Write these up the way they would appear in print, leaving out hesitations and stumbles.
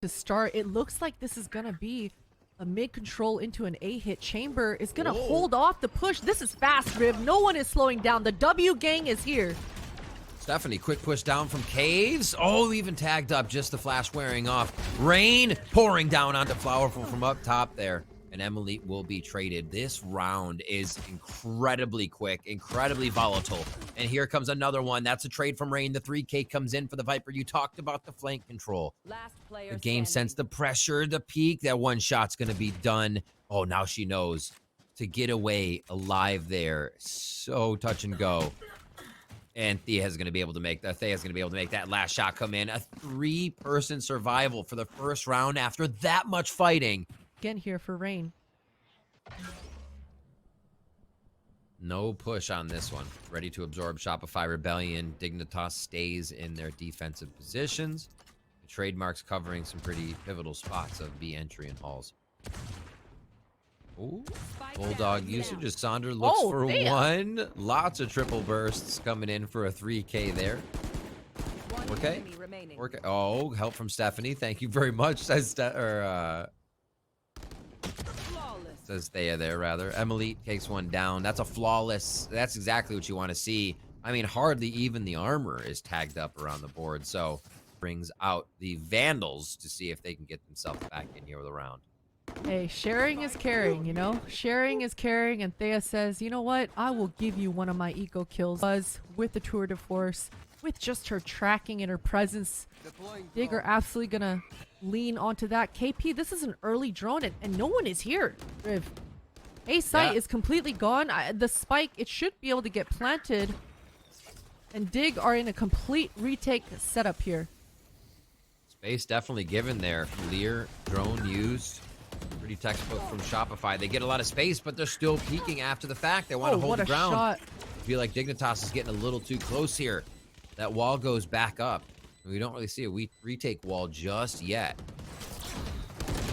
To start, it looks like this is gonna be a mid control into an A hit. Chamber is gonna hold off the push. This is fast, Rib. No one is slowing down. The W gang is here. Stephanie, quick push down from Caves. Oh, even tagged up, just the flash wearing off. Rain pouring down onto Flowerful from up top there. And Emily will be traded. This round is incredibly quick, incredibly volatile. And here comes another one. That's a trade from Rain. The 3K comes in for the Viper. You talked about the flank control. The game sensed the pressure, the peak. That one shot's going to be done. Oh, now she knows to get away alive there. So touch and go. And Thea's going to be able to make that last shot come in. A 3-person survival for the first round after that much fighting. Again here for Rain. No push on this one. Ready to absorb Shopify Rebellion. Dignitas stays in their defensive positions. The trademarks covering some pretty pivotal spots of B entry and halls. Ooh. Bulldog usage as Sonder looks for one. Lots of triple bursts coming in for a 3K there. Okay. Oh, help from Stephanie. Thank you very much. Says Thea there, rather. Emily takes one down. That's a flawless. That's exactly what you want to see. I mean, hardly even the armor is tagged up around the board. So brings out the Vandals to see if they can get themselves back in here with a round. Hey, sharing is caring, you know? Sharing is caring, and Thea says, you know what? I will give you one of my eco kills. With the Tour de Force, with just her tracking and her presence, Dig are absolutely gonna lean onto that. KP, this is an early drone, and no one is here. Riv. A site is completely gone. The spike, it should be able to get planted, and Dig are in a complete retake setup here. Space definitely given there. Lear, drone used. Pretty textbook from Shopify. They get a lot of space, but they're still peeking after the fact. They want to hold the ground. Shot. I feel like Dignitas is getting a little too close here. That wall goes back up. We don't really see a retake wall just yet.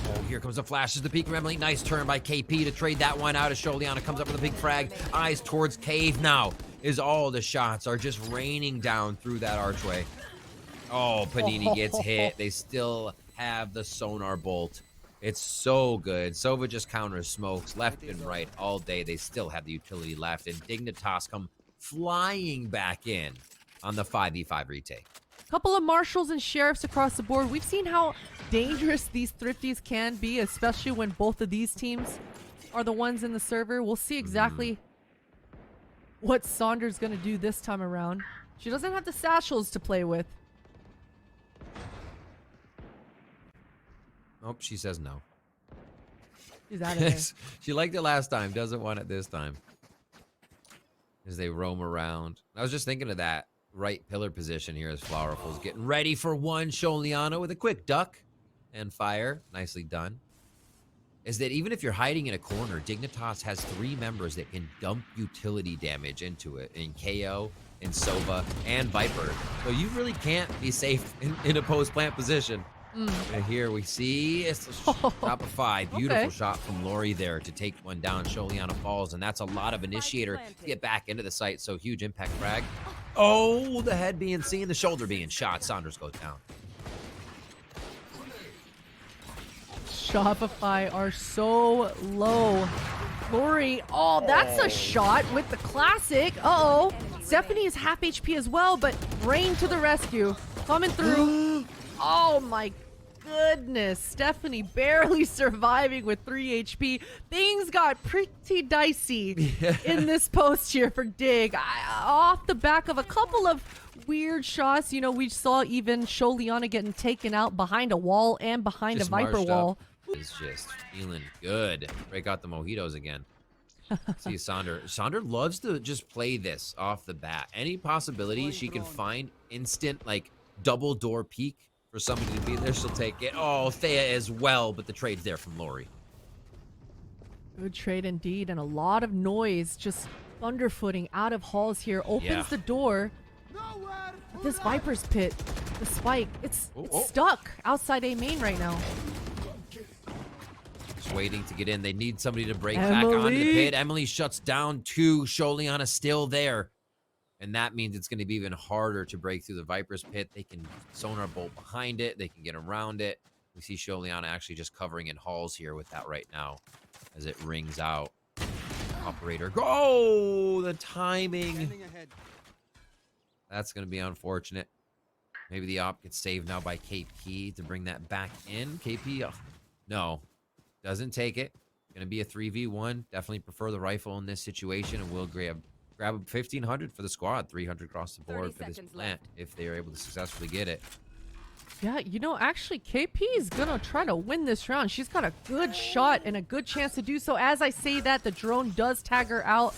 Oh, here comes the flashes. The peak from Emily. Nice turn by KP to trade that one out. As Sholiana comes up with a big frag. Eyes towards Cave now. Is all the shots are just raining down through that archway. Oh, Panini gets hit. They still have the sonar bolt. It's so good. Sova just counters smokes left and right all day. They still have the utility left. And Dignitas come flying back in on the 5v5 retake. Couple of marshals and sheriffs across the board. We've seen how dangerous these thrifties can be, especially when both of these teams are the ones in the server. We'll see exactly what Saunders going to do this time around. She doesn't have the satchels to play with. Oh, she says no. She's out of there. She liked it last time. Doesn't want it this time. As they roam around. I was just thinking of that right pillar position here as Flowerful's getting ready for one. Sholiana with a quick duck and fire. Nicely done. Is that even if you're hiding in a corner, Dignitas has 3 members that can dump utility damage into it. In KO, in Sova, and Viper. So you really can't be safe in a post-plant position. And here we see it's a Shopify. Beautiful shot from Lori there to take one down. Sholiana falls, and that's a lot of initiator to get back into the site. So huge impact frag. Oh, the head being seen, the shoulder being shot. Saunders goes down. Shopify are so low. Lori, oh, that's a shot with the classic. Uh-oh. Stephanie is half HP as well, but Rain to the rescue. Coming through. Oh, my goodness. Stephanie barely surviving with 3 HP. Things got pretty dicey in this post here for Dig. Off the back of a couple of weird shots. You know, we saw even Sholiana getting taken out behind a wall and behind a Viper wall. Is just feeling good. Break out the mojitos again. See Sonder. Sonder loves to just play this off the bat. Any possibility she can find instant, like, double door peek for somebody to be there, she'll take it. Oh, Thea as well, but the trade's there from Lori. Good trade indeed, and a lot of noise. Just thunderfooting out of halls here. Opens the door. This Viper's pit, the spike, it's stuck outside A main right now. just waiting to get in. They need somebody to break back onto the pit. Emily shuts down 2. Sholiana still there. And that means it's going to be even harder to break through the Viper's pit. They can sonar bolt behind it. They can get around it. We see Sholiana actually just covering in halls here with that right now as it rings out. Operator, go! The timing. That's going to be unfortunate. Maybe the op gets saved now by KP to bring that back in. KP, no, doesn't take it. Going to be a 3v1. Definitely prefer the rifle in this situation, and we'll grab 1,500 for the squad. 300 across the board for this plant if they are able to successfully get it. Yeah, you know, actually, KP is going to try to win this round. She's got a good shot and a good chance to do so. As I say that, the drone does tag her out.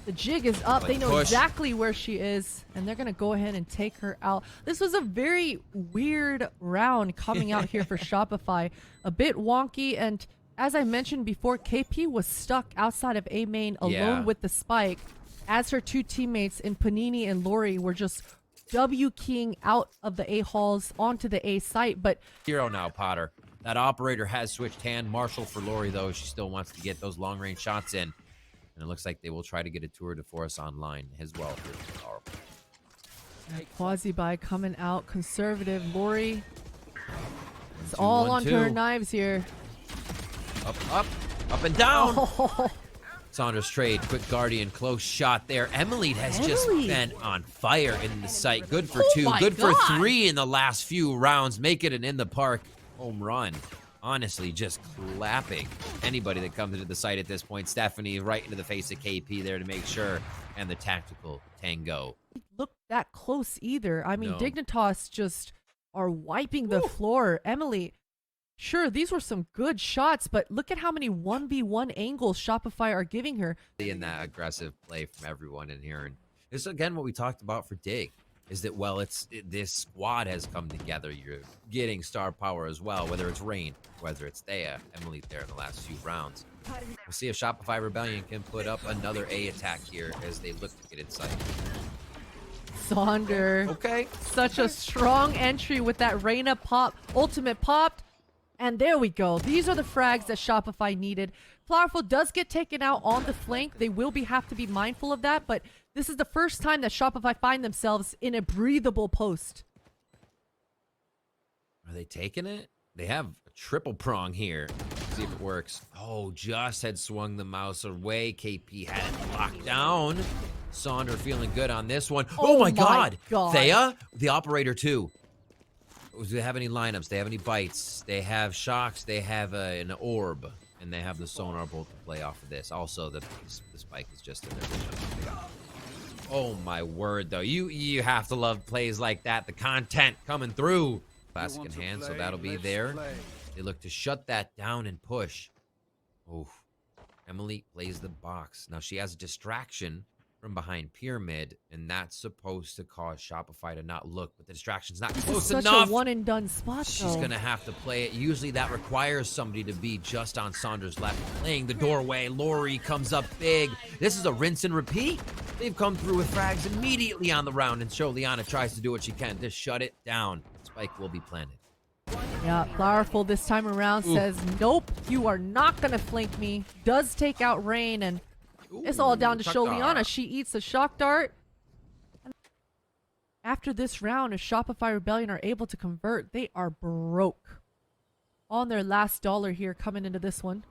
The jig is up. They know exactly where she is, and they're going to go ahead and take her out. This was a very weird round coming out here for Shopify. A bit wonky, and as I mentioned before, KP was stuck outside of A main alone with the spike, as her 2 teammates in Panini and Lori were just W-keying out of the A halls onto the A site. But hero now, Potter. That operator has switched hand. Marshall for Lori, though. She still wants to get those long-range shots in. And it looks like they will try to get a tour de force online as well. Quasi-buy coming out. Conservative. Lori. It's all onto her knives here. Up and down. Oh. Saunders trade, quick guardian, close shot there. Emily has just been on fire in the site. Good for 2, good for 3 in the last few rounds. Make it an in the park home run. Honestly, just clapping anybody that comes into the site at this point. Stephanie right into the face of KP there to make sure, and the tactical tango. Look that close either. I mean, Dignitas just are wiping the floor. Emily, sure, these were some good shots, but look at how many 1v1 angles Shopify are giving her. In that aggressive play from everyone in here. And this is, again, what we talked about for Dig, is that, well, this squad has come together. You're getting star power as well, whether it's Rain, whether it's Thea, Emily there in the last few rounds. We'll see if Shopify Rebellion can put up another A attack here as they look to get inside. Sonder. Okay. Such a strong entry with that Reyna pop, ultimate popped. And there we go. These are the frags that Shopify needed. Flowerful does get taken out on the flank. They will have to be mindful of that, but this is the first time that Shopify find themselves in a breathable post. Are they taking it? They have a triple prong here. Let's see if it works. Oh, just had swung the mouse away. KP had it locked down. Sonder feeling good on this one. Oh my God. Thea, the operator too. Do they have any lineups? They have any bites? They have shocks. They have an orb. And they have the sonar bolt to play off of this. Also, the spike is just in their vision. Oh my word, though. You have to love plays like that. The content coming through. Classic in hand, so that'll be there. They look to shut that down and push. Oh, Emily plays the box. Now she has a distraction from behind Pyramid, and that's supposed to cause Shopify to not look, but the distraction's not close enough. Such a one and done spot, though. She's gonna have to play it. Usually that requires somebody to be just on Saunders' left, playing the doorway. Lori comes up big. This is a rinse and repeat. They've come through with frags immediately on the round, and Sholiana tries to do what she can to shut it down. Spike will be planted. Yeah, Flowerful this time around says, nope, you are not gonna flank me. Does take out Rain, and it's all down to Sholiana. She eats the shock dart. After this round, if Shopify Rebellion are able to convert, they are broke on their last dollar here coming into this one.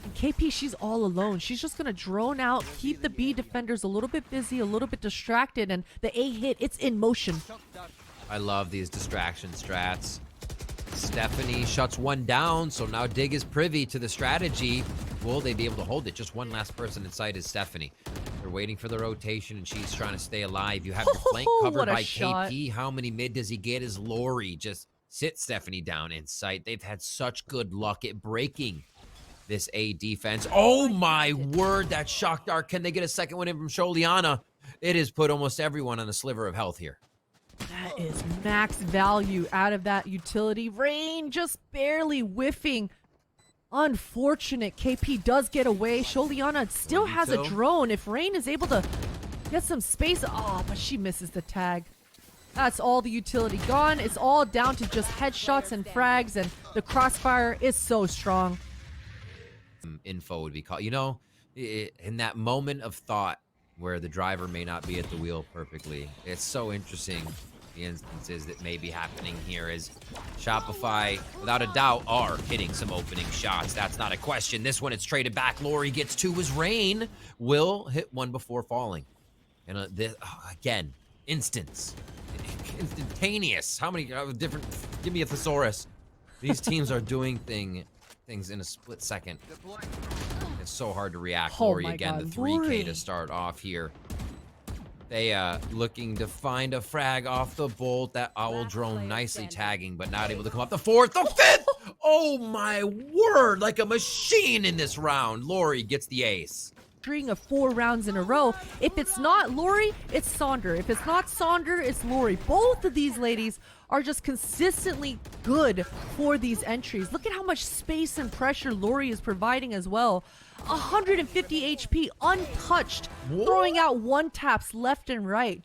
And KP, she's all alone. She's just going to drone out, keep the B defenders a little bit busy, a little bit distracted, and the A hit, it's in motion. I love these distraction strats. Stephanie shuts one down, so now Dig is privy to the strategy. Will they be able to hold it? Just one last person inside is Stephanie. They're waiting for the rotation, and she's trying to stay alive. You have your flank covered by KP. How many mid does he get as Lori just sits Stephanie down in sight? They've had such good luck at breaking this A defense. Oh my word, that shock dart. Can they get a second one in from Sholiana? It has put almost everyone on a sliver of health here. That is max value out of that utility. Rain just barely whiffing. Unfortunate. KP does get away. Sholiana still has a drone. If Rain is able to get some space. Oh, but she misses the tag. That's all the utility gone. It's all down to just headshots and frags, and the crossfire is so strong. Info would be called. You know, in that moment of thought where the driver may not be at the wheel perfectly, it's so interesting. The instances that may be happening here is Shopify, without a doubt, are hitting some opening shots. That's not a question. This one, it's traded back. Lori gets two as Rain will hit one before falling. And again, instantaneous. How many different? Give me a thesaurus. These teams are doing things in a split second. It's so hard to react. Oh Lori my again, God, the 3K Lori. to start off here. They looking to find a frag off the bolt. That owl drone nicely tagging, but not able to come up. The fourth, the fifth. Oh my word! Like a machine in this round. Lori gets the ace. String of 4 rounds in a row. If it's not Lori, it's Sonder. If it's not Sonder, it's Lori. Both of these ladies are just consistently good for these entries. Look at how much space and pressure Lori is providing as well. 150 HP untouched, throwing out one taps left and right.